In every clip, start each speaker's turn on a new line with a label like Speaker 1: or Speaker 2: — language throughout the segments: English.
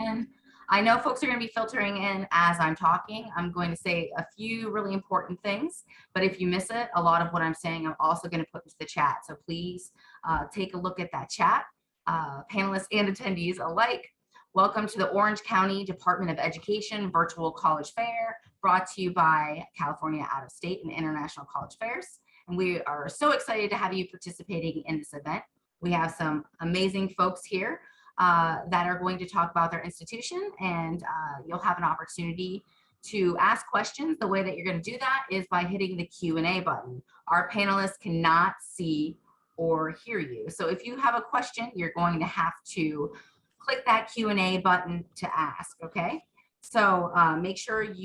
Speaker 1: in. I know folks are going to be filtering in as I'm talking. I'm going to say a few really important things, but if you miss it, a lot of what I'm saying, I'm also going to put into the chat. So please take a look at that chat. Panelists and attendees alike, welcome to the Orange County Department of Education Virtual College Fair, brought to you by California Out of State and International College Fairs. And we are so excited to have you participating in this event. We have some amazing folks here that are going to talk about their institution, and you'll have an opportunity to ask questions. The way that you're going to do that is by hitting the Q&A button. Our panelists cannot see or hear you. So if you have a question, you're going to have to click that Q&A button to ask, okay? So make sure if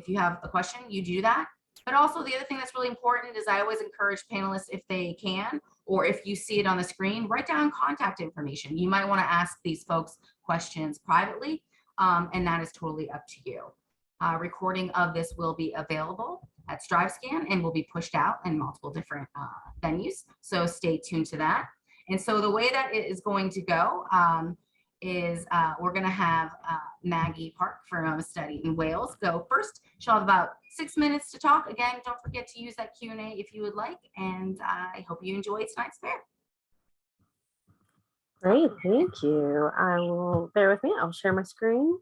Speaker 1: you have a question, you do that. But also the other thing that's really important is I always encourage panelists, if they can, or if you see it on the screen, write down contact information. You might want to ask these folks questions privately, and that is totally up to you. Recording of this will be available at StriveScan and will be pushed out in multiple different venues. So stay tuned to that. And so the way that it is going to go is we're going to have Maggie Park from Study in Wales go first. She'll have about 6 minutes to talk. Again, don't forget to use that Q&A if you would like, and I hope you enjoy tonight's fair.
Speaker 2: Great, thank you. I will, bear with me, I'll share my screen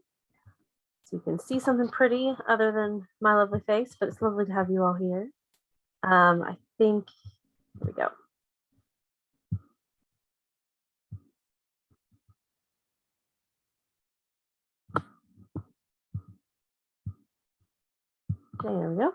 Speaker 2: so you can see something pretty other than my lovely face, but it's lovely to have you all here. I think, here we go. There we go.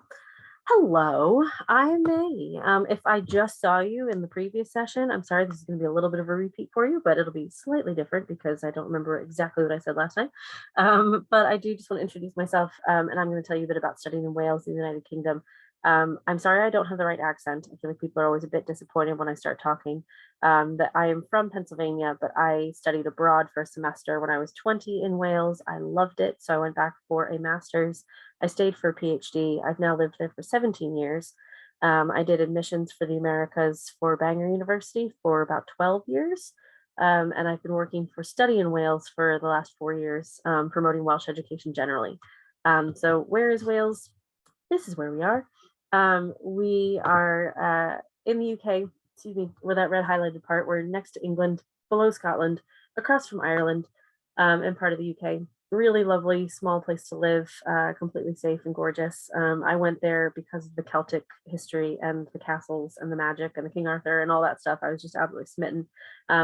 Speaker 2: Hello, I'm Maggie. If I just saw you in the previous session, I'm sorry, this is going to be a little bit of a repeat for you, but it'll be slightly different because I don't remember exactly what I said last night. But I do just want to introduce myself, and I'm going to tell you a bit about studying in Wales, the United Kingdom. I'm sorry I don't have the right accent. I feel like people are always a bit disappointed when I start talking. That I am from Pennsylvania, but I studied abroad for a semester when I was 20 in Wales. I loved it, so I went back for a master's. I stayed for a PhD. I've now lived there for 17 years. I did admissions for the Americas for Bangor University for about 12 years. And I've been working for Study in Wales for the last 4 years, promoting Welsh education generally. So where is Wales? This is where we are. We are in the UK, excuse me, where that red highlighted part, we're next to England, below Scotland, across from Ireland, and part of the UK. Really lovely, small place to live, completely safe and gorgeous. I went there because of the Celtic history and the castles and the magic and the King Arthur and all that stuff. I was just absolutely smitten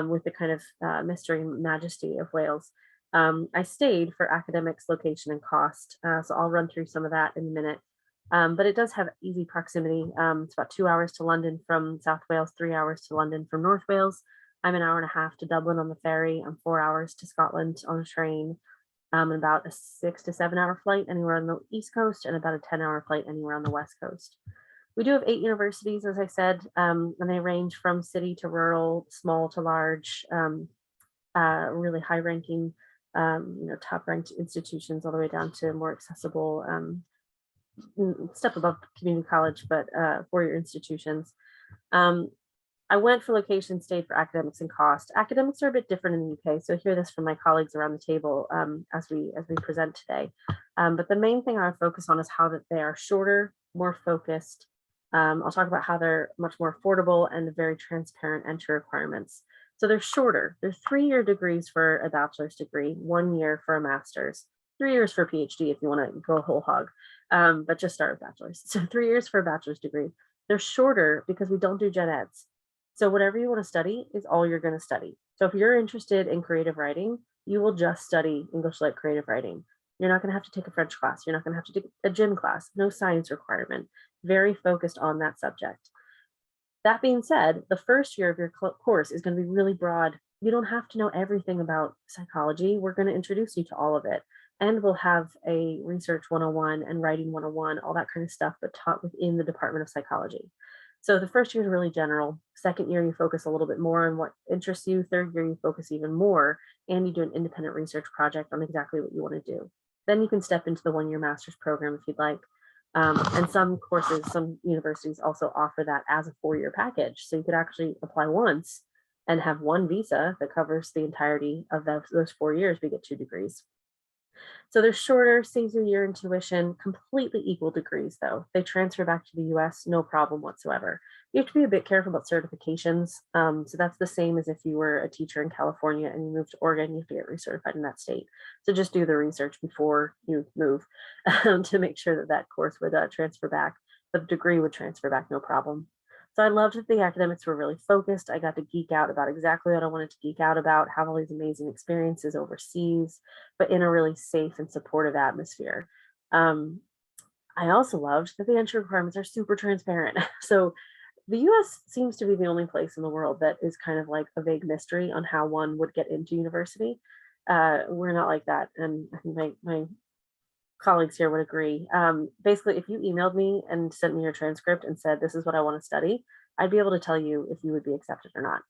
Speaker 2: with the kind of mystery and majesty of Wales. I stayed for academics, location, and cost, so I'll run through some of that in a minute. But it does have easy proximity. It's about 2 hours to London from South Wales, 3 hours to London from North Wales. I'm an hour and a half to Dublin on the ferry. I'm 4 hours to Scotland on a train. And about a 6 to 7 hour flight anywhere on the East Coast and about a 10-hour flight anywhere on the West Coast. We do have 8 universities, as I said, and they range from city to rural, small to large, really high ranking, top ranked institutions all the way down to more accessible, step above community college, but 4-year institutions. I went for location, stayed for academics and cost. Academics are a bit different in the UK, so hear this from my colleagues around the table as we present today. But the main thing I focus on is how that they are shorter, more focused. I'll talk about how they're much more affordable and very transparent entry requirements. So they're shorter. They're 3-year degrees for a bachelor's degree, 1 year for a master's, 3 years for a PhD if you want to go whole hog, but just start with bachelor's. So 3 years for a bachelor's degree. They're shorter because we don't do gen eds. So whatever you want to study is all you're going to study. So if you're interested in creative writing, you will just study English Lit creative writing. You're not going to have to take a French class. You're not going to have to take a gym class, no science requirement, very focused on that subject. That being said, the first year of your course is going to be really broad. You don't have to know everything about psychology. We're going to introduce you to all of it. And we'll have a research 101 and writing 101, all that kind of stuff, but taught within the Department of Psychology. So the first year is really general. Second year, you focus a little bit more on what interests you. Third year, you focus even more, and you do an independent research project on exactly what you want to do. Then you can step into the 1-year master's program if you'd like. And some courses, some universities also offer that as a 4-year package. So you could actually apply once and have one visa that covers the entirety of those 4 years. We get 2 degrees. So they're shorter, saves you a year in tuition, completely equal degrees though. They transfer back to the US, no problem whatsoever. You have to be a bit careful about certifications. So that's the same as if you were a teacher in California and you moved to Oregon, you have to get recertified in that state. So just do the research before you move to make sure that that course would transfer back. The degree would transfer back, no problem. So I loved that the academics were really focused. I got to geek out about exactly what I wanted to geek out about, have all these amazing experiences overseas, but in a really safe and supportive atmosphere. Um, I also loved that the entry requirements are super transparent. So the US seems to be the only place in the world that is kind of like a vague mystery on how one would get into university. We're not like that. And I think my colleagues here would agree. Basically, if you emailed me and sent me your transcript and said, this is what I want to study, I'd be able to tell you if you would be accepted or not.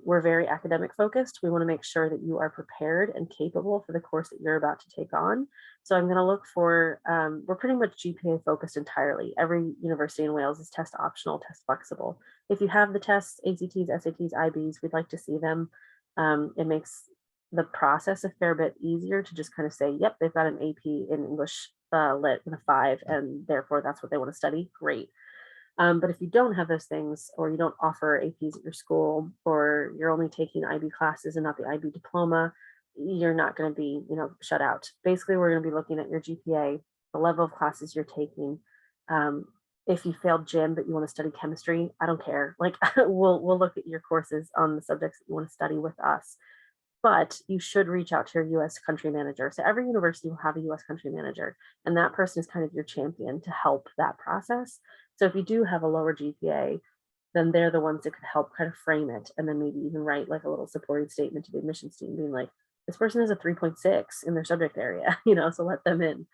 Speaker 2: We're very academic focused. We want to make sure that you are prepared and capable for the course that you're about to take on. So I'm going to look for, we're pretty much GPA focused entirely. Every university in Wales is test optional, test flexible. If you have the tests, ACTs, SATs, IBs, we'd like to see them. It makes the process a fair bit easier to just kind of say, yep, they've got an AP in English lit with a 5, and therefore that's what they want to study. Great. But if you don't have those things, or you don't offer APs at your school, or you're only taking IB classes and not the IB diploma, you're not going to be, shut out. Basically, we're going to be looking at your GPA, the level of classes you're taking. If you failed gym but you want to study chemistry, I don't care. Like we'll look at your courses on the subjects that you want to study with us. But you should reach out to your US country manager. So every university will have a US country manager, and that person is kind of your champion to help that process. So if you do have a lower GPA, then they're the ones that could help kind of frame it, and then maybe even write like a little supporting statement to the admissions team being like, this person has a 3.6 in their subject area, so let them in.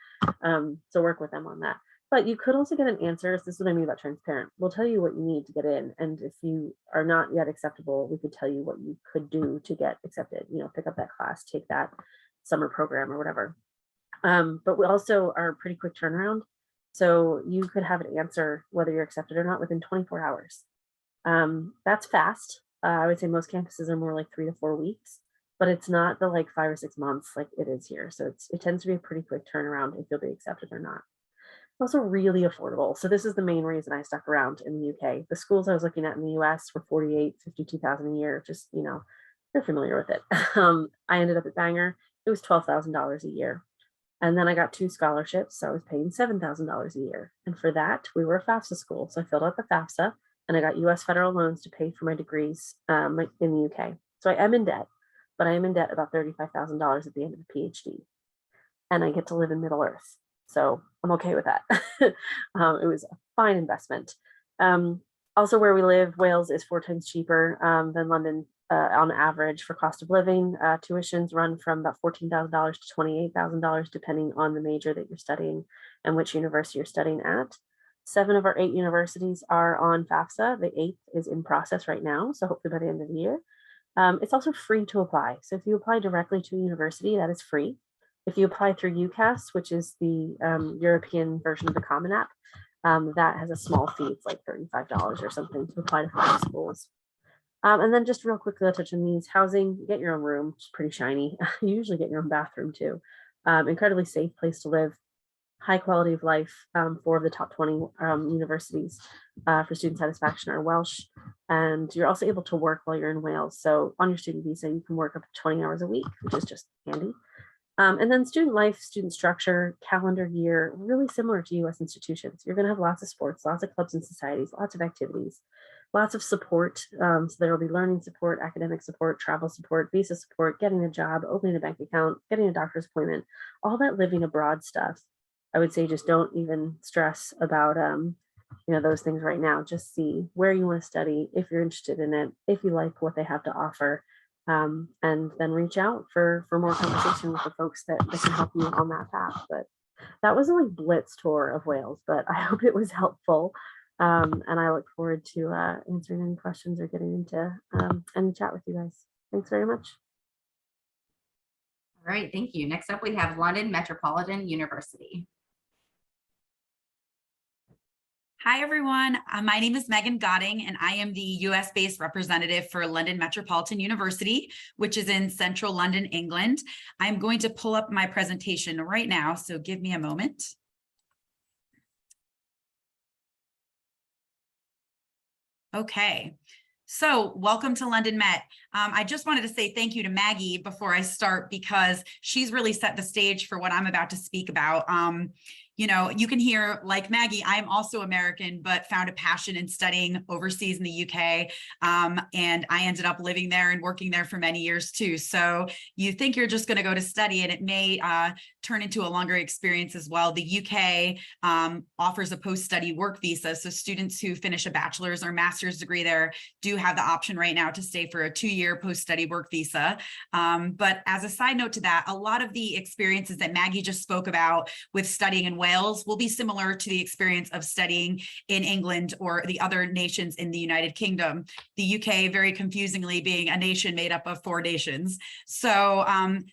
Speaker 2: So work with them on that. But you could also get an answer. This is what I mean about transparent. We'll tell you what you need to get in. And if you are not yet acceptable, we could tell you what you could do to get accepted. Pick up that class, take that summer program or whatever. But we also are pretty quick turnaround. So you could have an answer whether you're accepted or not within 24 hours. That's fast. I would say most campuses are more like 3 to 4 weeks, but it's not the like 5 or 6 months like it is here. So it tends to be a pretty quick turnaround if you'll be accepted or not. Also really affordable. So this is the main reason I stuck around in the UK. The schools I was looking at in the US were 48, 52,000 a year. Just, you're familiar with it. I ended up at Bangor. It was $12,000 a year. And then I got 2 scholarships. So I was paying $7,000 a year. And for that, we were a FAFSA school. So I filled out the FAFSA and I got US federal loans to pay for my degrees in the UK. So I am in debt, but I am in debt about $35,000 at the end of the PhD. And I get to live in Middle Earth. So I'm okay with that. It was a fine investment. Also, where we live, Wales is 4 times cheaper than London on average for cost of living. Tuitions run from about $14,000 to $28,000, depending on the major that you're studying and which university you're studying at. 7 of our 8 universities are on FAFSA. The 8th is in process right now, so hopefully by the end of the year. It's also free to apply. So if you apply directly to a university, that is free. If you apply through UCAS, which is the European version of the Common App, that has a small fee. It's like $35 or something to apply to 5 schools. And then just real quickly, I'll touch on these. Housing, get your own room. It's pretty shiny. You usually get your own bathroom too. Incredibly safe place to live. High quality of life. 4 of the top 20 universities for student satisfaction are Welsh. And you're also able to work while you're in Wales. So on your student visa, you can work up to 20 hours a week, which is just handy. And then student life, student structure, calendar year, really similar to US institutions. You're going to have lots of sports, lots of clubs and societies, lots of activities, lots of support. So there will be learning support, academic support, travel support, visa support, getting a job, opening a bank account, getting a doctor's appointment, all that living abroad stuff. I would say just don't even stress about those things right now. Just see where you want to study, if you're interested in it, if you like what they have to offer. And then reach out for more conversation with the folks that can help you on that path. But that was a like blitz tour of Wales, but I hope it was helpful. And I look forward to answering any questions or getting into any chat with you guys. Thanks very much.
Speaker 1: All right, thank you. Next up, we have London Metropolitan University.
Speaker 3: Hi, everyone. My name is Megan Gotting, and I am the US-based representative for London Metropolitan University, which is in central London, England. I'm going to pull up my presentation right now, so give me a moment. Okay. So welcome to London Met. I just wanted to say thank you to Maggie before I start, because she's really set the stage for what I'm about to speak about. You know, you can hear, like Maggie, I'm also American, but found a passion in studying overseas in the UK. And I ended up living there and working there for many years too. So you think you're just going to go to study, and it may turn into a longer experience as well. The UK offers a post-study work visa. So students who finish a bachelor's or master's degree there do have the option right now to stay for a 2-year post-study work visa. But as a side note to that, a lot of the experiences that Maggie just spoke about with studying in Wales will be similar to the experience of studying in England or the other nations in the United Kingdom. The UK, very confusingly, being a nation made up of 4 nations. So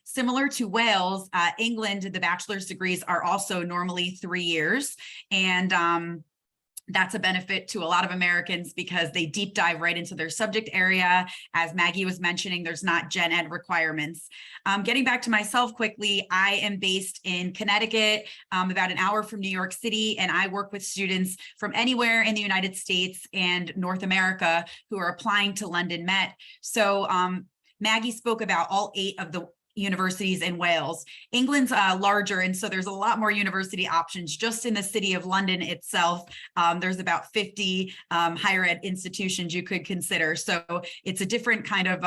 Speaker 3: similar to Wales, England, the bachelor's degrees are also normally 3 years. And that's a benefit to a lot of Americans because they deep dive right into their subject area. As Maggie was mentioning, there's not gen ed requirements. Getting back to myself quickly, I am based in Connecticut, about an hour from New York City, and I work with students from anywhere in the United States and North America who are applying to London Met. So Maggie spoke about all 8 of the universities in Wales. England's larger, and so there's a lot more university options. Just in the city of London itself, there's about 50 higher ed institutions you could consider. So it's a different kind of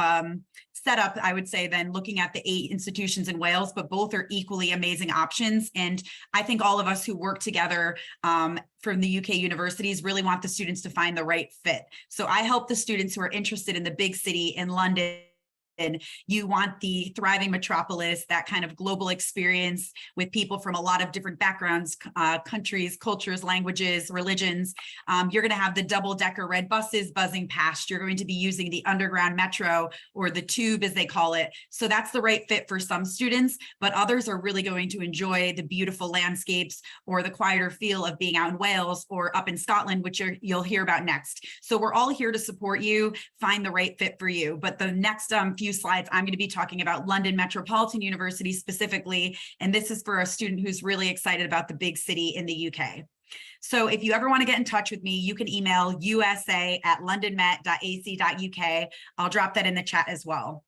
Speaker 3: setup, I would say, than looking at the 8 institutions in Wales, but both are equally amazing options. And I think all of us who work together from the UK universities really want the students to find the right fit. So I help the students who are interested in the big city in London. And you want the thriving metropolis, that kind of global experience with people from a lot of different backgrounds, countries, cultures, languages, religions. You're going to have the double-decker red buses buzzing past. You're going to be using the underground metro, or the tube as they call it. So that's the right fit for some students, but others are really going to enjoy the beautiful landscapes or the quieter feel of being out in Wales or up in Scotland, which you'll hear about next. So we're all here to support you, find the right fit for you. But the next few slides, I'm going to be talking about London Metropolitan University specifically, and this is for a student who's really excited about the big city in the UK. So if you ever want to get in touch with me, you can email usa@londonmet.ac.uk. I'll drop that in the chat as well.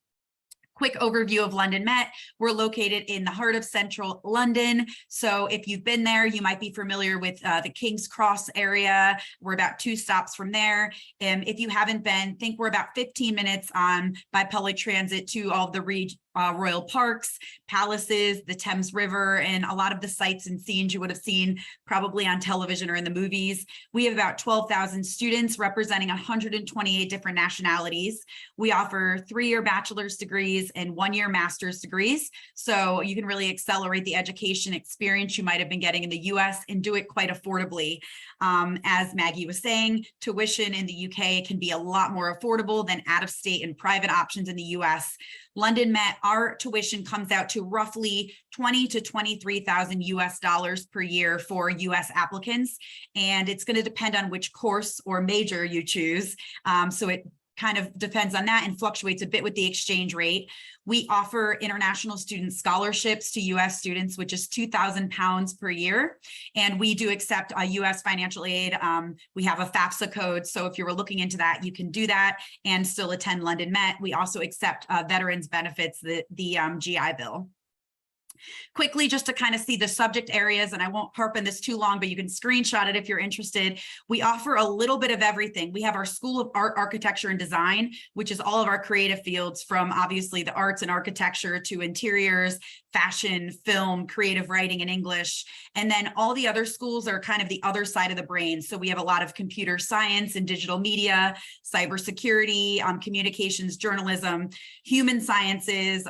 Speaker 3: Quick overview of London Met. We're located in the heart of central London. So if you've been there, you might be familiar with the King's Cross area. We're about 2 stops from there. And if you haven't been, think we're about 15 minutes by public transit to all of the royal parks, palaces, the Thames River, and a lot of the sights and scenes you would have seen probably on television or in the movies. We have about 12,000 students representing 128 different nationalities. We offer 3-year bachelor's degrees and 1-year master's degrees. So you can really accelerate the education experience you might have been getting in the US and do it quite affordably. As Maggie was saying, tuition in the UK can be a lot more affordable than out-of-state and private options in the US. London Met, our tuition comes out to roughly $20,000 to $23,000 US dollars per year for US applicants. And it's going to depend on which course or major you choose. So it kind of depends on that and fluctuates a bit with the exchange rate. We offer international student scholarships to US students, which is £2,000 per year. And we do accept US financial aid. We have a FAFSA code. So if you were looking into that, you can do that and still attend London Met. We also accept veterans benefits, the GI Bill. Quickly, just to kind of see the subject areas, and I won't harp on this too long, but you can screenshot it if you're interested. We offer a little bit of everything. We have our School of Art, Architecture, and Design, which is all of our creative fields, from obviously the arts and architecture to interiors, fashion, film, creative writing, and English. And then all the other schools are kind of the other side of the brain. So we have a lot of computer science and digital media, cybersecurity, communications, journalism, human sciences,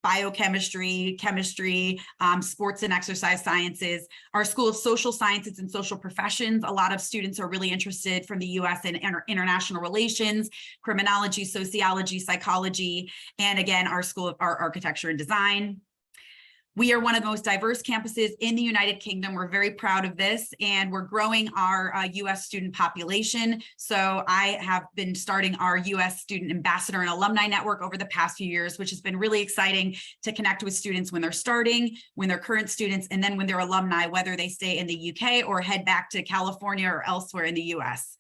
Speaker 3: biochemistry, chemistry, sports and exercise sciences. Our School of Social Sciences and Social Professions, a lot of students are really interested from the US in international relations, criminology, sociology, psychology, and again, our School of Art, Architecture, and Design. We are one of the most diverse campuses in the United Kingdom. We're very proud of this, and we're growing our US student population. So I have been starting our US Student Ambassador and Alumni Network over the past few years, which has been really exciting to connect with students when they're starting, when they're current students, and then when they're alumni, whether they stay in the UK or head back to California or elsewhere in the US.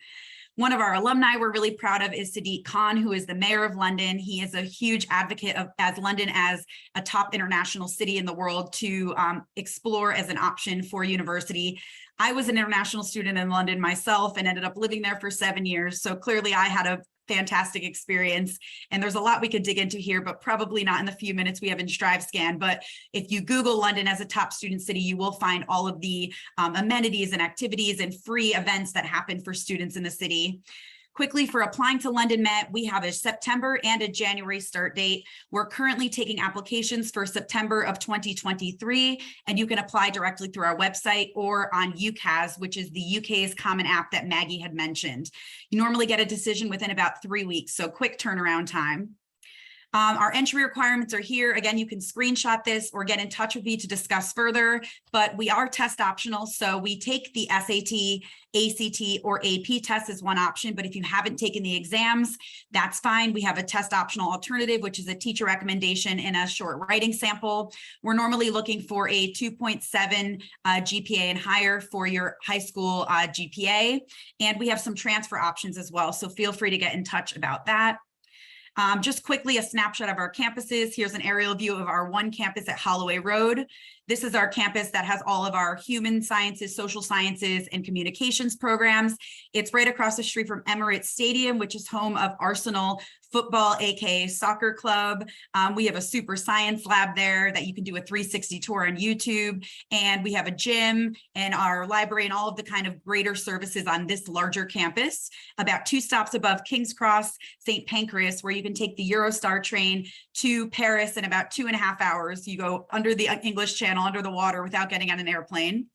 Speaker 3: One of our alumni we're really proud of is Sadiq Khan, who is the mayor of London. He is a huge advocate of London as a top international city in the world to explore as an option for university. I was an international student in London myself and ended up living there for 7 years. So clearly I had a fantastic experience. And there's a lot we could dig into here, but probably not in the few minutes we have in StriveScan. But if you Google London as a top student city, you will find all of the amenities and activities and free events that happen for students in the city. Quickly, for applying to London Met, we have a September and a January start date. We're currently taking applications for September of 2023, and you can apply directly through our website or on UCAS, which is the UK's common app that Maggie had mentioned. You normally get a decision within about 3 weeks, so quick turnaround time. Our entry requirements are here. Again, you can screenshot this or get in touch with me to discuss further, but we are test optional. So we take the SAT, ACT, or AP test as one option, but if you haven't taken the exams, that's fine. We have a test optional alternative, which is a teacher recommendation and a short writing sample. We're normally looking for a 2.7 GPA and higher for your high school GPA. And we have some transfer options as well. So feel free to get in touch about that. Just quickly, a snapshot of our campuses. Here's an aerial view of our one campus at Holloway Road. This is our campus that has all of our human sciences, social sciences, and communications programs. It's right across the street from Emirates Stadium, which is home of Arsenal Football, aka Soccer Club. We have a super science lab there that you can do a 360 tour on YouTube. And we have a gym and our library and all of the kind of greater services on this larger campus, about 2 stops above King's Cross, St. Pancras, where you can take the Eurostar train to Paris in about 2.5 hours. You go under the English Channel, under the water without getting on an airplane.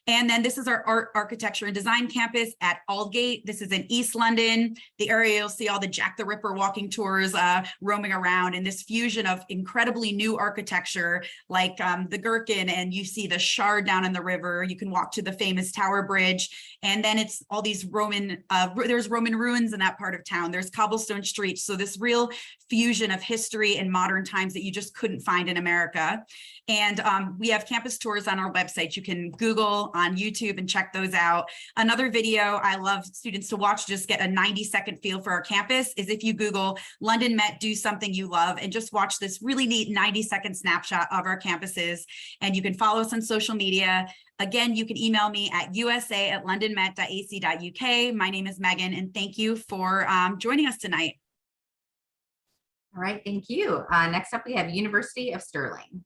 Speaker 3: And then this is our art, architecture, and design campus at Aldgate. This is in East London. The area, you'll see all the Jack the Ripper walking tours roaming around, and this fusion of incredibly new architecture like the Gherkin, and you see the Shard down in the river. You can walk to the famous Tower Bridge. And then it's all these Roman, there's Roman ruins in that part of town. There's cobblestone streets. So this real fusion of history and modern times that you just couldn't find in America. And we have campus tours on our website. You can Google on YouTube and check those out. Another video I love students to watch, just get a 90-second feel for our campus, is if you Google London Met Do Something You Love and just watch this really neat 90-second snapshot of our campuses. And you can follow us on social media. Again, you can email me at usa@londonmet.ac.uk. My name is Megan, and thank you for joining us tonight.
Speaker 1: All right, thank you. Next up, we have University of Stirling.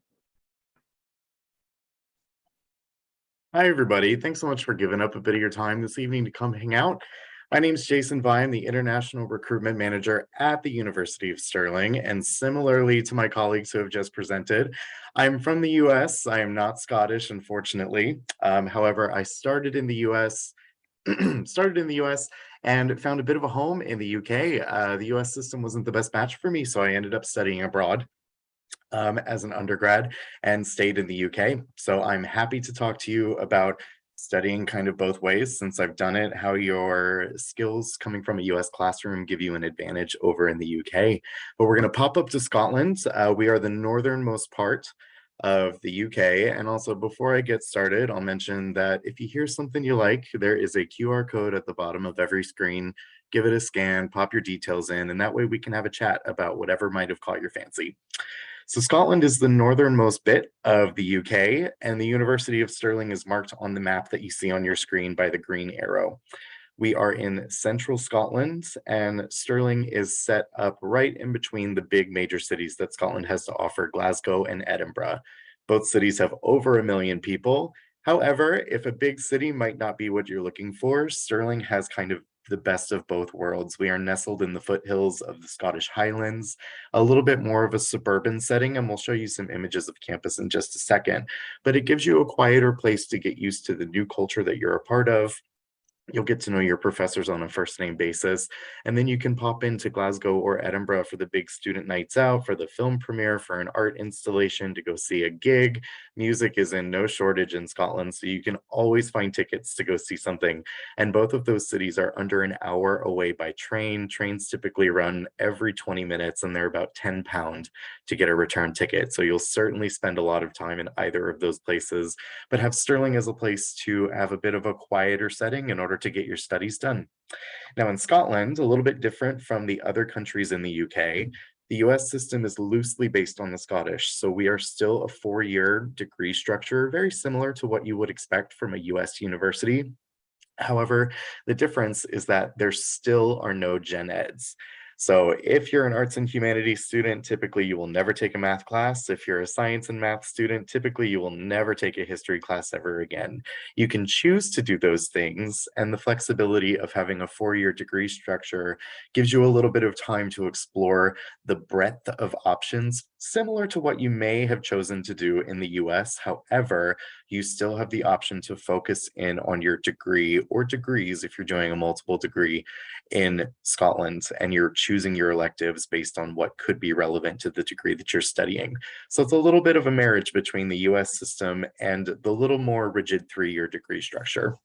Speaker 4: Hi, everybody. Thanks so much for giving up a bit of your time this evening to come hang out. My name is Jason Vine, the International Recruitment Manager at the University of Stirling. And similarly to my colleagues who have just presented, I'm from the US. I am not Scottish, unfortunately. However, I started in the US, and found a bit of a home in the UK. The US system wasn't the best match for me, so I ended up studying abroad as an undergrad and stayed in the UK. So I'm happy to talk to you about studying kind of both ways since I've done it, how your skills coming from a US classroom give you an advantage over in the UK. But we're going to pop up to Scotland. We are the northernmost part of the UK. And also, before I get started, I'll mention that if you hear something you like, there is a QR code at the bottom of every screen. Give it a scan, pop your details in, and that way we can have a chat about whatever might have caught your fancy. So Scotland is the northernmost bit of the UK, and the University of Stirling is marked on the map that you see on your screen by the green arrow. We are in central Scotland, and Stirling is set up right in between the big major cities that Scotland has to offer, Glasgow and Edinburgh. Both cities have over 1 million people. However, if a big city might not be what you're looking for, Stirling has kind of the best of both worlds. We are nestled in the foothills of the Scottish Highlands, a little bit more of a suburban setting, and we'll show you some images of campus in just a second. But it gives you a quieter place to get used to the new culture that you're a part of. You'll get to know your professors on a first name basis. And then you can pop into Glasgow or Edinburgh for the big student nights out, for the film premiere, for an art installation, to go see a gig. Music is in no shortage in Scotland, so you can always find tickets to go see something. And both of those cities are under an hour away by train. Trains typically run every 20 minutes, and they're about £10 to get a return ticket. So you'll certainly spend a lot of time in either of those places, but have Stirling as a place to have a bit of a quieter setting in order to get your studies done. Now, in Scotland, a little bit different from the other countries in the UK, the US system is loosely based on the Scottish. So we are still a 4-year degree structure, very similar to what you would expect from a US university. However, the difference is that there still are no gen eds. So if you're an arts and humanities student, typically you will never take a math class. If you're a science and math student, typically you will never take a history class ever again. You can choose to do those things, and the flexibility of having a 4-year degree structure gives you a little bit of time to explore the breadth of options, similar to what you may have chosen to do in the US. However, you still have the option to focus in on your degree or degrees if you're doing a multiple degree in Scotland, and you're choosing your electives based on what could be relevant to the degree that you're studying. So it's a little bit of a marriage between the US system and the little more rigid 3-year degree structure.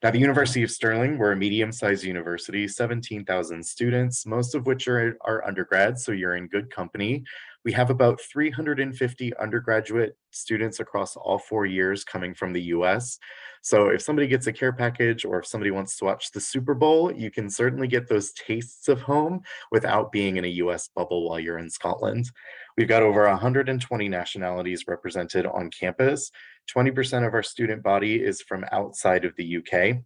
Speaker 4: Now, the University of Stirling, we're a medium-sized university, 17,000 students, most of which are undergrads, so you're in good company. We have about 350 undergraduate students across all 4 years coming from the US. So if somebody gets a care package, or if somebody wants to watch the Super Bowl, you can certainly get those tastes of home without being in a US bubble while you're in Scotland. We've got over 120 nationalities represented on campus. 20% of our student body is from outside of the UK.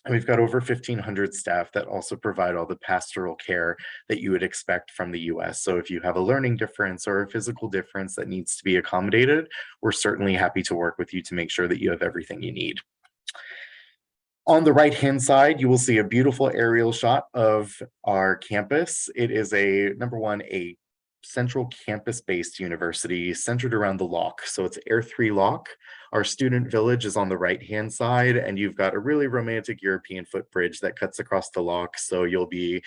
Speaker 4: And we've got over 1,500 staff that also provide all the pastoral care that you would expect from the US. So if you have a learning difference or a physical difference that needs to be accommodated, we're certainly happy to work with you to make sure that you have everything you need. On the right-hand side, you will see a beautiful aerial shot of our campus. It is number one, a central campus-based university centered around the lock. So it's Air 3 Lock. Our student village is on the right-hand side, and you've got a really romantic European footbridge that cuts across the lock. So you'll be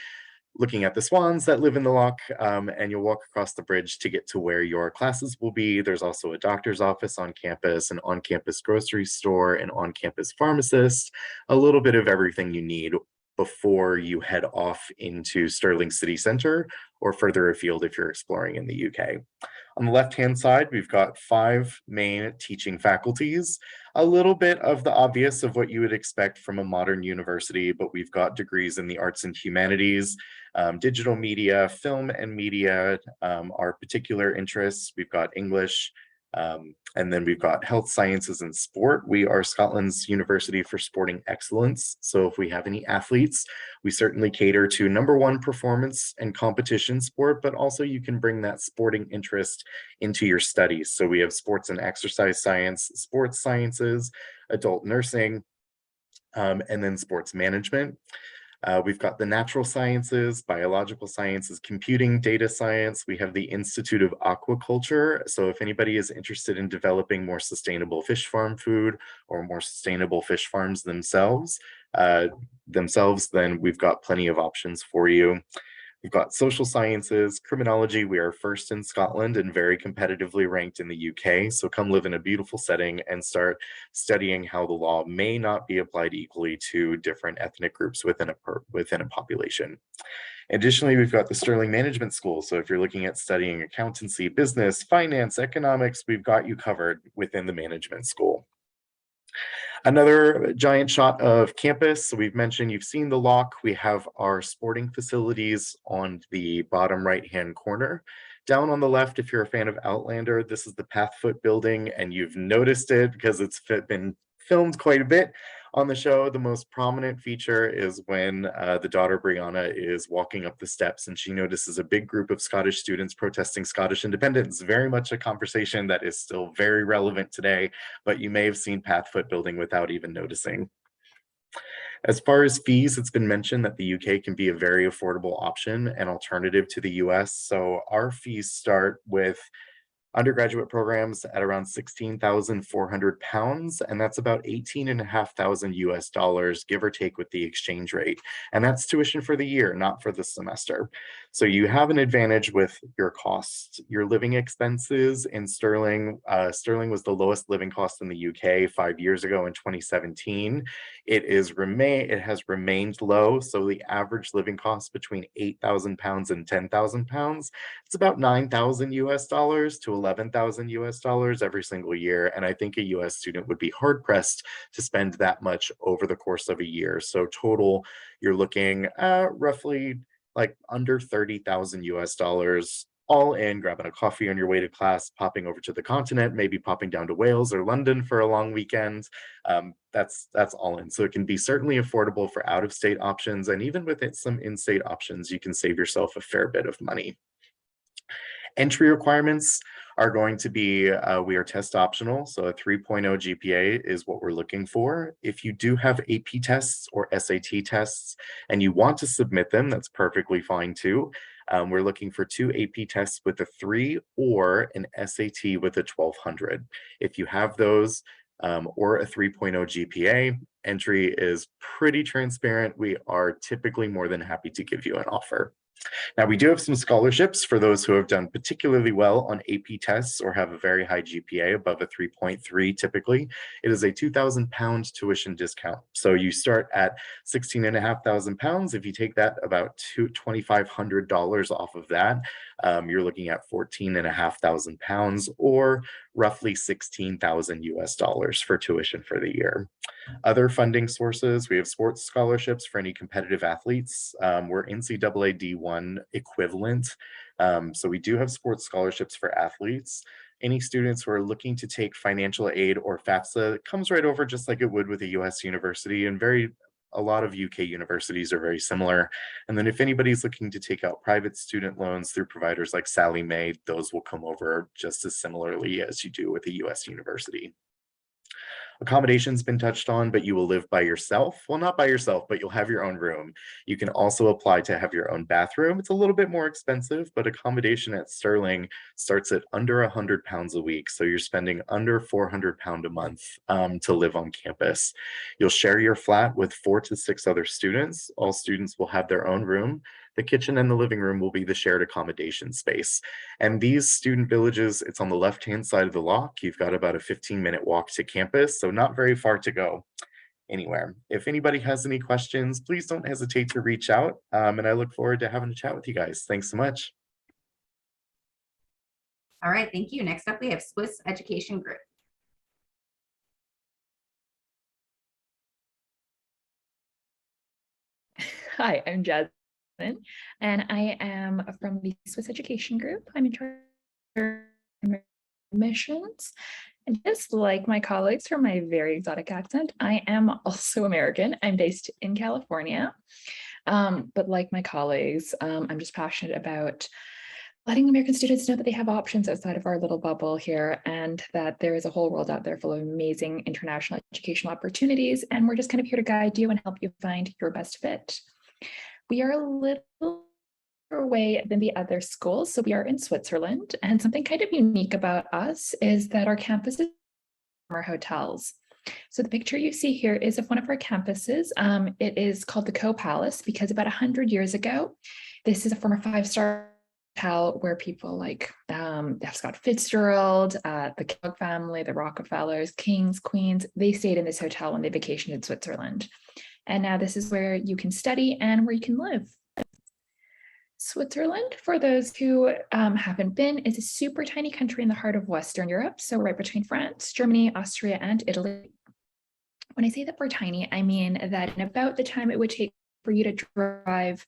Speaker 4: looking at the swans that live in the lock, and you'll walk across the bridge to get to where your classes will be. There's also a doctor's office on campus, an on-campus grocery store, an on-campus pharmacist, a little bit of everything you need before you head off into Stirling City Centre or further afield if you're exploring in the UK. On the left-hand side, we've got 5 main teaching faculties, a little bit of the obvious of what you would expect from a modern university, but we've got degrees in the arts and humanities, digital media, film and media, our particular interests. We've got English, and then we've got health sciences and sport. We are Scotland's University for Sporting Excellence. So if we have any athletes, we certainly cater to number 1 performance and competition sport, but also you can bring that sporting interest into your studies. So we have sports and exercise science, sports sciences, adult nursing, and then sports management. We've got the natural sciences, biological sciences, computing, data science. We have the Institute of Aquaculture. So if anybody is interested in developing more sustainable fish farm food or more sustainable fish farms themselves, then we've got plenty of options for you. We've got social sciences, criminology. We are first in Scotland and very competitively ranked in the UK. So come live in a beautiful setting and start studying how the law may not be applied equally to different ethnic groups within a population. Additionally, we've got the Stirling Management School. So if you're looking at studying accountancy, business, finance, economics, we've got you covered within the management school. Another giant shot of campus. So we've mentioned, you've seen the lock. We have our sporting facilities on the bottom right-hand corner. Down on the left, if you're a fan of Outlander, this is the Pathfoot building, and you've noticed it because it's been filmed quite a bit on the show. The most prominent feature is when the daughter Brianna is walking up the steps and she notices a big group of Scottish students protesting Scottish independence. Very much a conversation that is still very relevant today, but you may have seen Pathfoot building without even noticing. As far as fees, it's been mentioned that the UK can be a very affordable option and alternative to the US. So our fees start with Undergraduate programs at around 16,400 pounds, and that's about 18,500 US dollars, give or take with the exchange rate. And that's tuition for the year, not for the semester. So you have an advantage with your costs. Your living expenses in Stirling, Stirling was the lowest living cost in the UK 5 years ago in 2017. It has remained low. So the average living cost between 8,000 pounds and 10,000 pounds, it's about 9,000 US dollars to 11,000 US dollars every single year. And I think a US student would be hard pressed to spend that much over the course of a year. So total, you're looking at roughly like under 30,000 US dollars all in, grabbing a coffee on your way to class, popping over to the continent, maybe popping down to Wales or London for a long weekend. That's all in. So it can be certainly affordable for out of state options. And even with it, some in-state options, you can save yourself a fair bit of money. Entry requirements are going to be, we are test optional, so a 3.0 GPA is what we're looking for. If you do have AP tests or SAT tests and you want to submit them, that's perfectly fine too. We're looking for 2 AP tests with a 3 or an SAT with a 1200. If you have those or a 3.0 GPA, entry is pretty transparent. We are typically more than happy to give you an offer. Now, we do have some scholarships for those who have done particularly well on AP tests or have a very high GPA above a 3.3 typically. It is a £2,000 tuition discount. So you start at 16,500 pounds. If you take that about $2,500 off of that, you're looking at 14,500 pounds or roughly 16,000 US dollars for tuition for the year. Other funding sources, we have sports scholarships for any competitive athletes. We're NCAA D1 equivalent. So we do have sports scholarships for athletes. Any students who are looking to take financial aid or FAFSA, it comes right over just like it would with a US university, and a lot of UK universities are very similar. And then if anybody's looking to take out private student loans through providers like Sallie Mae, those will come over just as similarly as you do with a US university. Accommodation's been touched on, but you will live by yourself. Well, not by yourself, but you'll have your own room. You can also apply to have your own bathroom. It's a little bit more expensive, but accommodation at Stirling starts at under £100 a week. So you're spending under £400 a month to live on campus. You'll share your flat with 4 to 6 other students. All students will have their own room. The kitchen and the living room will be the shared accommodation space. And these student villages, it's on the left-hand side of the lock. You've got about a 15-minute walk to campus, so not very far to go anywhere. If anybody has any questions, please don't hesitate to reach out. And I look forward to having a chat with you guys. Thanks so much.
Speaker 1: All right, thank you. Next up, we have Swiss Education Group.
Speaker 5: Hi, I'm Jasmine, and I am from the Swiss Education Group. I'm in charge of admissions. And just like my colleagues from my very exotic accent, I am also American. I'm based in California. But like my colleagues, I'm just passionate about letting American students know that they have options outside of our little bubble here, and that there is a whole world out there full of amazing international educational opportunities. And we're just kind of here to guide you and help you find your best fit. We are a little away than the other schools. So we are in Switzerland, and something kind of unique about us is that our campuses are hotels. So the picture you see here is of one of our campuses. It is called the Co Palace because about 100 years ago, this is a former 5-star hotel where people like Scott Fitzgerald, the Kellogg family, the Rockefellers, kings, queens, they stayed in this hotel when they vacationed in Switzerland. And now this is where you can study and where you can live. Switzerland, for those who haven't been, is a super tiny country in the heart of Western Europe. So right between France, Germany, Austria, and Italy. When I say that we're tiny, I mean that in about the time it would take for you to drive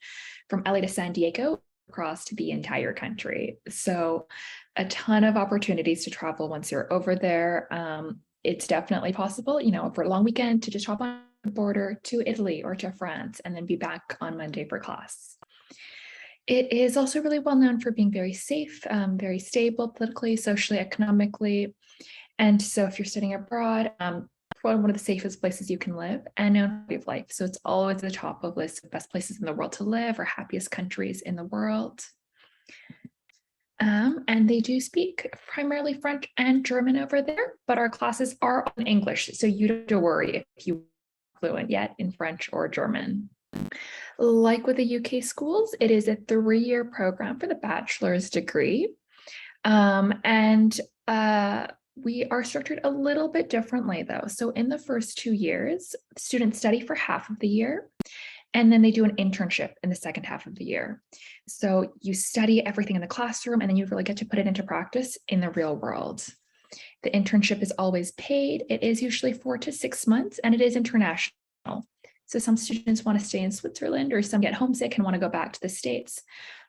Speaker 5: from LA to San Diego across the entire country. So a ton of opportunities to travel once you're over there. It's definitely possible, for a long weekend to just hop on the border to Italy or to France and then be back on Monday for class. It is also really well known for being very safe, very stable politically, socially, economically. And so if you're studying abroad, one of the safest places you can live and known way of life. So it's always at the top of lists of best places in the world to live or happiest countries in the world. And they do speak primarily French and German over there, but our classes are in English, so you don't have to worry if you aren't fluent yet in French or German. Like with the UK schools, it is a 3-year program for the bachelor's degree. We are structured a little bit differently though. So in the first 2 years, students study for half of the year, and then they do an internship in the second half of the year. So you study everything in the classroom, and then you really get to put it into practice in the real world. The internship is always paid. It is usually 4 to 6 months, and it is international. So some students want to stay in Switzerland, or some get homesick and want to go back to the States.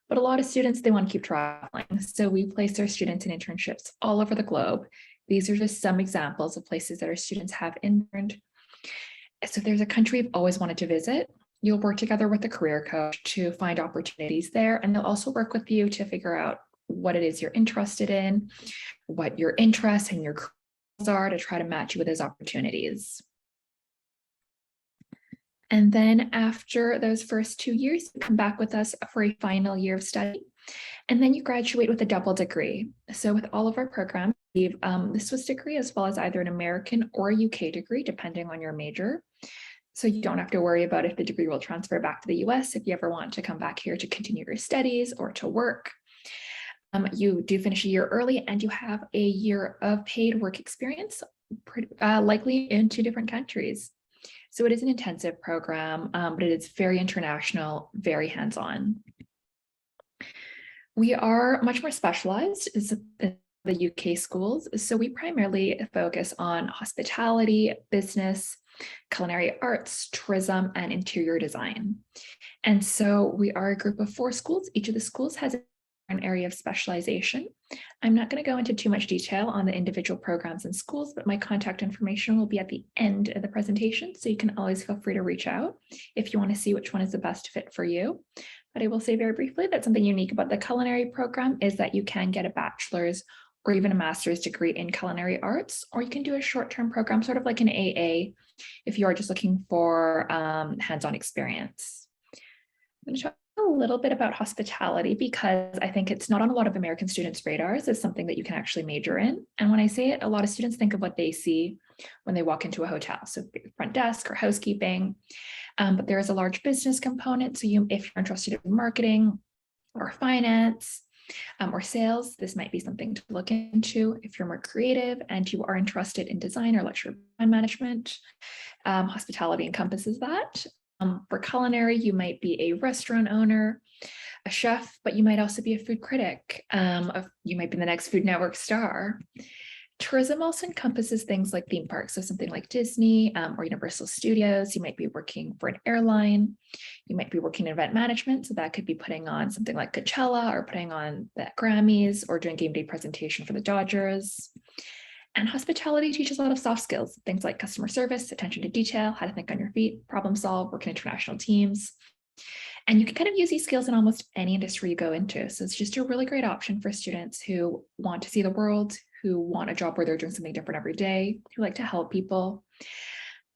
Speaker 5: But a lot of students, they want to keep traveling. So we place our students in internships all over the globe. These are just some examples of places that our students have interned. So if there's a country you've always wanted to visit, you'll work together with a career coach to find opportunities there. And they'll also work with you to figure out what it is you're interested in, what your interests and your goals are, to try to match you with those opportunities. And then after those first 2 years, you come back with us for a final year of study. And then you graduate with a double degree. So with all of our programs, we have the Swiss degree as well as either an American or a UK degree, depending on your major. So you don't have to worry about if the degree will transfer back to the US if you ever want to come back here to continue your studies or to work. You do finish a year early, and you have a year of paid work experience, likely in 2 different countries. So it is an intensive program, but it is very international, very hands-on. We are much more specialized than the UK schools. So we primarily focus on hospitality, business, culinary arts, tourism, and interior design. And so we are a group of 4 schools. Each of the schools has an area of specialization. I'm not going to go into too much detail on the individual programs and schools, but my contact information will be at the end of the presentation. So you can always feel free to reach out if you want to see which one is the best fit for you. But I will say very briefly that something unique about the culinary program is that you can get a bachelor's or even a master's degree in culinary arts, or you can do a short-term program, sort of like an AA, if you are just looking for hands-on experience. I'm going to talk a little bit about hospitality because I think it's not on a lot of American students' radars as something that you can actually major in. And when I say it, a lot of students think of what they see when they walk into a hotel, so front desk or housekeeping. But there is a large business component. So if you're interested in marketing or finance, or sales, this might be something to look into. If you're more creative and you are interested in design or luxury management, hospitality encompasses that. For culinary, you might be a restaurant owner, a chef, but you might also be a food critic. You might be the next Food Network star. Tourism also encompasses things like theme parks, so something like Disney or Universal Studios. You might be working for an airline. You might be working in event management, so that could be putting on something like Coachella or putting on the Grammys or doing game day presentation for the Dodgers. And hospitality teaches a lot of soft skills, things like customer service, attention to detail, how to think on your feet, problem solve, work in international teams. And you can kind of use these skills in almost any industry you go into. So it's just a really great option for students who want to see the world, who want a job where they're doing something different every day, who like to help people,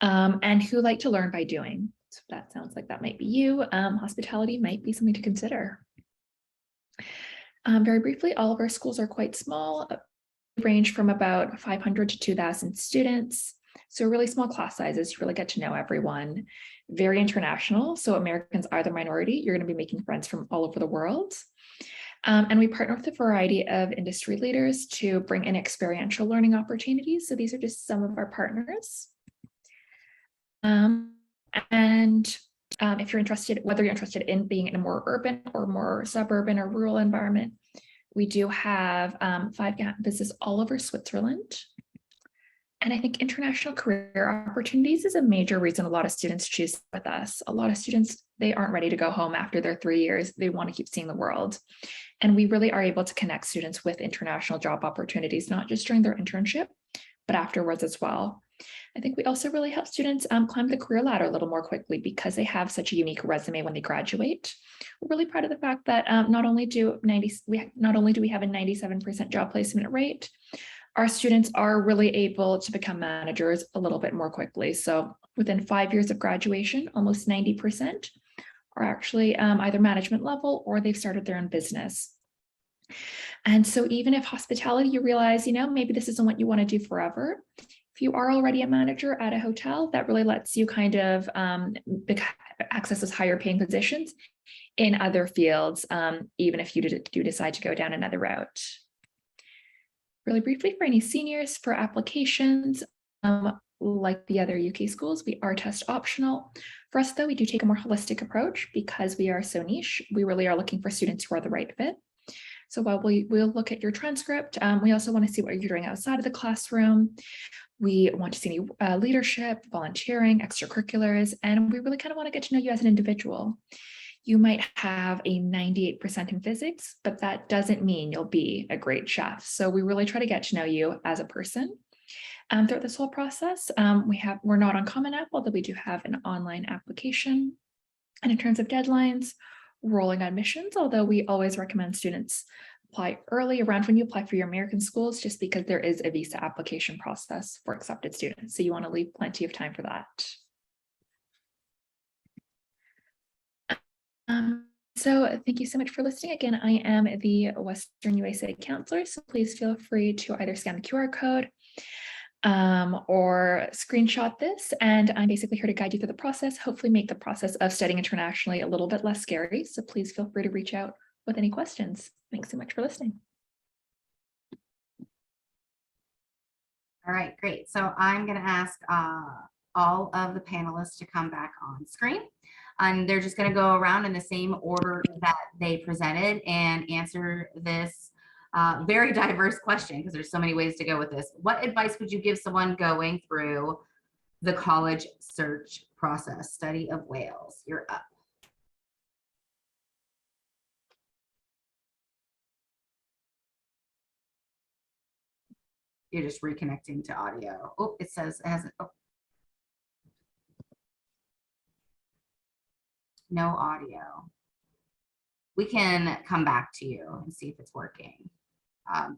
Speaker 5: and who like to learn by doing. So if that sounds like that might be you, hospitality might be something to consider. Very briefly, all of our schools are quite small, range from about 500 to 2,000 students. So really small class sizes, you really get to know everyone. Very international, so Americans are the minority. You're going to be making friends from all over the world. And we partner with a variety of industry leaders to bring in experiential learning opportunities. So these are just some of our partners. If you're interested, whether you're interested in being in a more urban or more suburban or rural environment, we do have 5 campuses all over Switzerland. And I think international career opportunities is a major reason a lot of students choose with us. A lot of students, they aren't ready to go home after their 3 years. They want to keep seeing the world. And we really are able to connect students with international job opportunities, not just during their internship, but afterwards as well. I think we also really help students climb the career ladder a little more quickly because they have such a unique resume when they graduate. We're really proud of the fact that not only do we have a 97% job placement rate, our students are really able to become managers a little bit more quickly. So within 5 years of graduation, almost 90% are actually either management level or they've started their own business. And so even if hospitality, you realize, maybe this isn't what you want to do forever. If you are already a manager at a hotel, that really lets you kind of access those higher paying positions in other fields, even if you do decide to go down another route. Really briefly, for any seniors, for applications, like the other UK schools, we are test optional. For us, though, we do take a more holistic approach because we are so niche. We really are looking for students who are the right fit. So while we'll look at your transcript, we also want to see what you're doing outside of the classroom. We want to see any leadership, volunteering, extracurriculars, and we really kind of want to get to know you as an individual. You might have a 98% in physics, but that doesn't mean you'll be a great chef. So we really try to get to know you as a person. Throughout this whole process, we're not on Common App, although we do have an online application. And in terms of deadlines, rolling admissions, although we always recommend students apply early around when you apply for your American schools, just because there is a visa application process for accepted students. So you want to leave plenty of time for that. So thank you so much for listening. Again, I am the Western USA counselor, so please feel free to either scan the QR code or screenshot this. And I'm basically here to guide you through the process, hopefully make the process of studying internationally a little bit less scary. So please feel free to reach out with any questions. Thanks so much for listening.
Speaker 1: All right, great. So I'm going to ask all of the panelists to come back on screen. And they're just going to go around in the same order that they presented and answer this very diverse question, because there's so many ways to go with this. What advice would you give someone going through the college search process? Study of Wales. You're up. You're just reconnecting to audio. Oh, it says it hasn't. Oh. No audio. We can come back to you and see if it's working.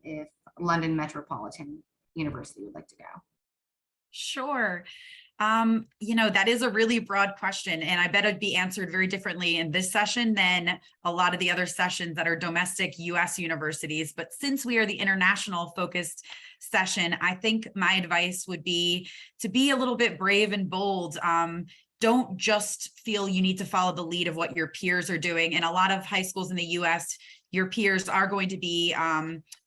Speaker 1: If London Metropolitan University would like to go.
Speaker 3: Sure. That is a really broad question, and I bet it'd be answered very differently in this session than a lot of the other sessions that are domestic US universities. But since we are the international focused session, I think my advice would be to be a little bit brave and bold. Don't just feel you need to follow the lead of what your peers are doing. In a lot of high schools in the US, your peers are going to be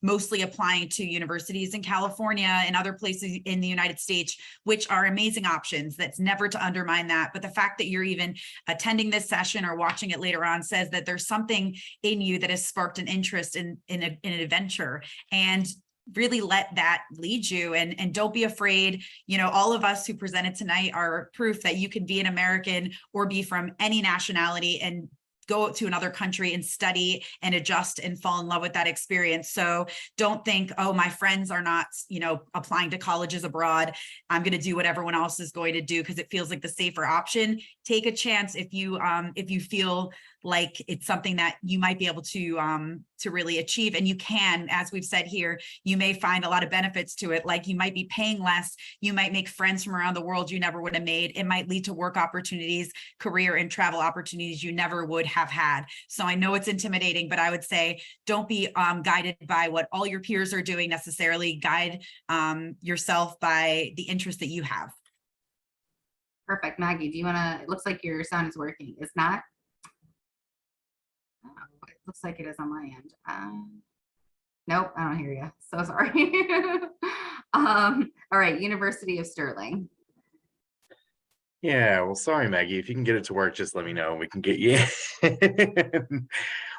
Speaker 3: mostly applying to universities in California and other places in the United States, which are amazing options. That's never to undermine that. But the fact that you're even attending this session or watching it later on says that there's something in you that has sparked an interest in an adventure. And really let that lead you, and don't be afraid. All of us who presented tonight are proof that you can be an American or be from any nationality and go to another country and study and adjust and fall in love with that experience. So don't think, oh, my friends are not, applying to colleges abroad. I'm going to do what everyone else is going to do because it feels like the safer option. Take a chance if you feel like it's something that you might be able to really achieve. And you can, as we've said here, you may find a lot of benefits to it. Like you might be paying less, you might make friends from around the world you never would have made. It might lead to work opportunities, career and travel opportunities you never would have had. So I know it's intimidating, but I would say don't be guided by what all your peers are doing necessarily. Guide yourself by the interest that you have.
Speaker 1: Perfect. Maggie, do you want to, it looks like your sound is working. It's not? Oh, it looks like it is on my end. Nope, I don't hear you. So sorry. All right, University of Stirling.
Speaker 4: Yeah, well, sorry, Maggie. If you can get it to work, just let me know. We can get you in.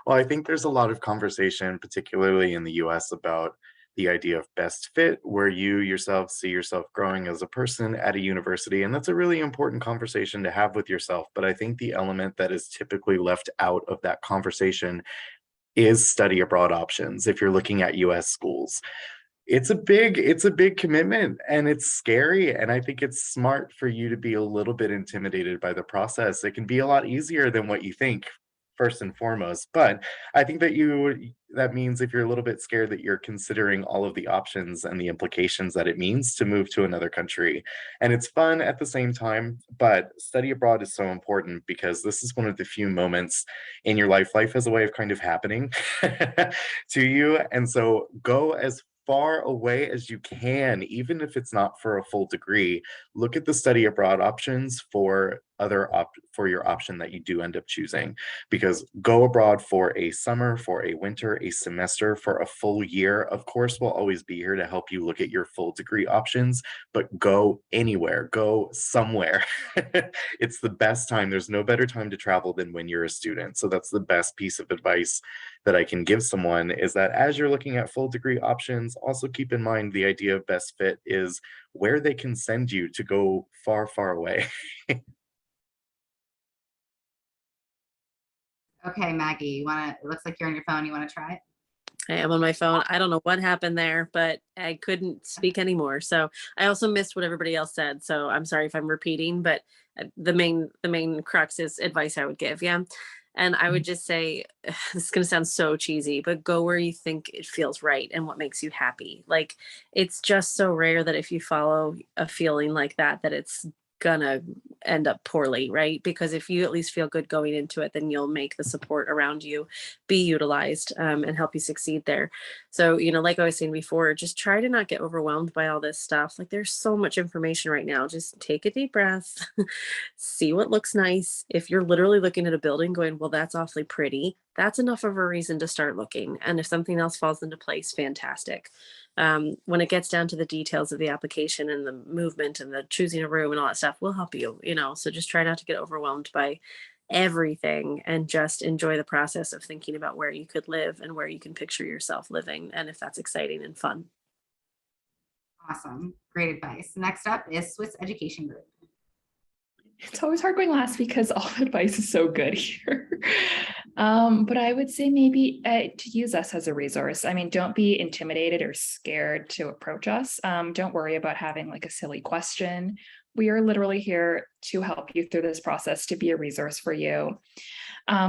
Speaker 4: Well, I think there's a lot of conversation, particularly in the US, about the idea of best fit, where you yourself see yourself growing as a person at a university. And that's a really important conversation to have with yourself. But I think the element that is typically left out of that conversation is study abroad options if you're looking at US schools. It's a big commitment and it's scary. And I think it's smart for you to be a little bit intimidated by the process. It can be a lot easier than what you think. first and foremost. But I think that that means if you're a little bit scared, that you're considering all of the options and the implications that it means to move to another country. And it's fun at the same time, but study abroad is so important because this is one of the few moments in your life. Life has a way of kind of happening to you. And so go as far away as you can, even if it's not for a full degree. Look at the study abroad options for for your option that you do end up choosing, because go abroad for a summer, for a winter, a semester, for a full year. Of course, we'll always be here to help you look at your full degree options, but go anywhere, go somewhere. It's the best time. There's no better time to travel than when you're a student. So that's the best piece of advice that I can give someone, is that as you're looking at full degree options, also keep in mind the idea of best fit is where they can send you to go far, far away.
Speaker 1: Okay, Maggie, it looks like you're on your phone. You want to try it?
Speaker 2: I am on my phone. I don't know what happened there, but I couldn't speak anymore. So I also missed what everybody else said. So I'm sorry if I'm repeating, but the main crux is advice I would give. Yeah. And I would just say, this is going to sound so cheesy, but go where you think it feels right and what makes you happy. Like, it's just so rare that if you follow a feeling like that, that it's gonna end up poorly, right? Because if you at least feel good going into it, then you'll make the support around you be utilized, and help you succeed there. So, like I was saying before, just try to not get overwhelmed by all this stuff. Like, there's so much information right now. Just take a deep breath, see what looks nice. If you're literally looking at a building going, well, that's awfully pretty, that's enough of a reason to start looking. And if something else falls into place, fantastic. When it gets down to the details of the application and the movement and the choosing a room and all that stuff, we'll help you, so just try not to get overwhelmed by everything and just enjoy the process of thinking about where you could live and where you can picture yourself living, and if that's exciting and fun.
Speaker 1: Awesome. Great advice. Next up is Swiss Education Group.
Speaker 5: It's always hard going last because all the advice is so good here. But I would say maybe to use us as a resource. I mean, don't be intimidated or scared to approach us. Don't worry about having like a silly question. We are literally here to help you through this process, to be a resource for you.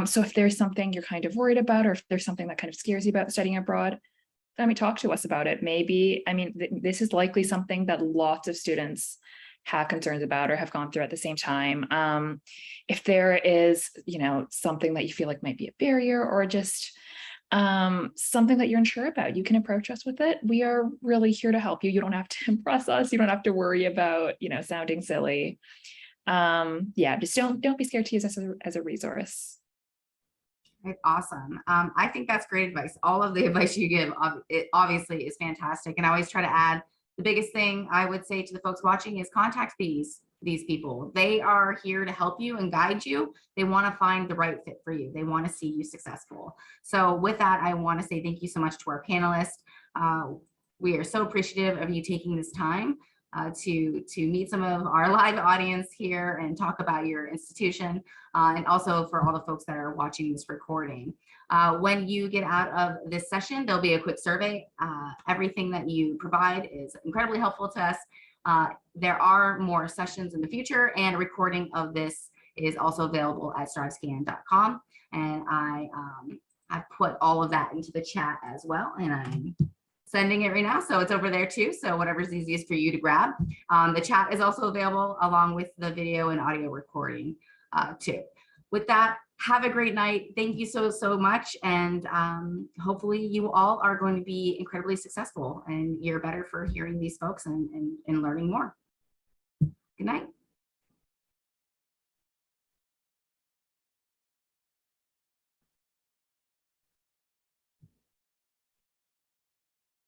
Speaker 5: So if there's something you're kind of worried about, or if there's something that kind of scares you about studying abroad, talk to us about it. Maybe, this is likely something that lots of students have concerns about or have gone through at the same time. If there is, something that you feel like might be a barrier, or just something that you're unsure about, you can approach us with it. We are really here to help you. You don't have to impress us. You don't have to worry about, sounding silly. Just don't be scared to use us as a resource.
Speaker 1: Right, awesome. I think that's great advice. All of the advice you give, it obviously is fantastic. And I always try to add, the biggest thing I would say to the folks watching is contact these people. They are here to help you and guide you. They want to find the right fit for you. They want to see you successful. So with that, I want to say thank you so much to our panelists. We are so appreciative of you taking this time to meet some of our live audience here and talk about your institution, and also for all the folks that are watching this recording. When you get out of this session, there'll be a quick survey. Everything that you provide is incredibly helpful to us. There are more sessions in the future, and a recording of this is also available at strivescan.com. And I've put all of that into the chat as well, and I'm sending it right now, so it's over there too. So whatever's easiest for you to grab. The chat is also available along with the video and audio recording too. With that, have a great night. Thank you so much, and hopefully you all are going to be incredibly successful, and you're better for hearing these folks and learning more. Good night.